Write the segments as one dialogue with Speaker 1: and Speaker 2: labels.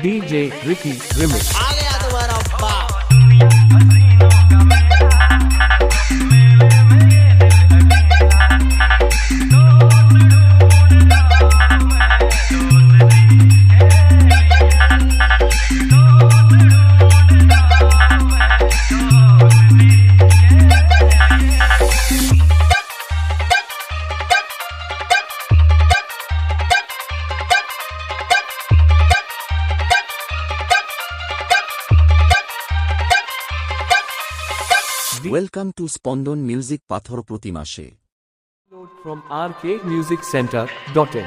Speaker 1: DJ Ricky Remix.
Speaker 2: आ गया तुम्हारा बाप।
Speaker 3: Welcome to Spondon Music Pathor Protimashe.
Speaker 1: Download from rkmusiccentre.in.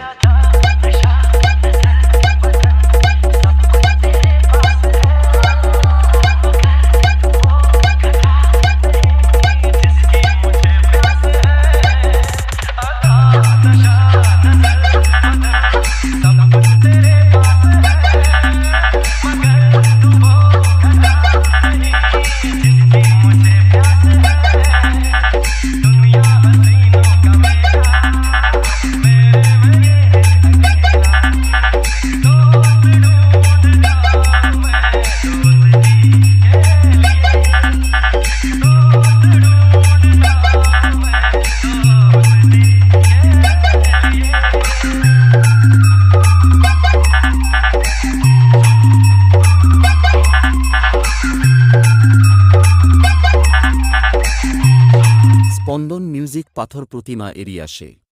Speaker 3: Spondon Music Pathor Protima Eriashe.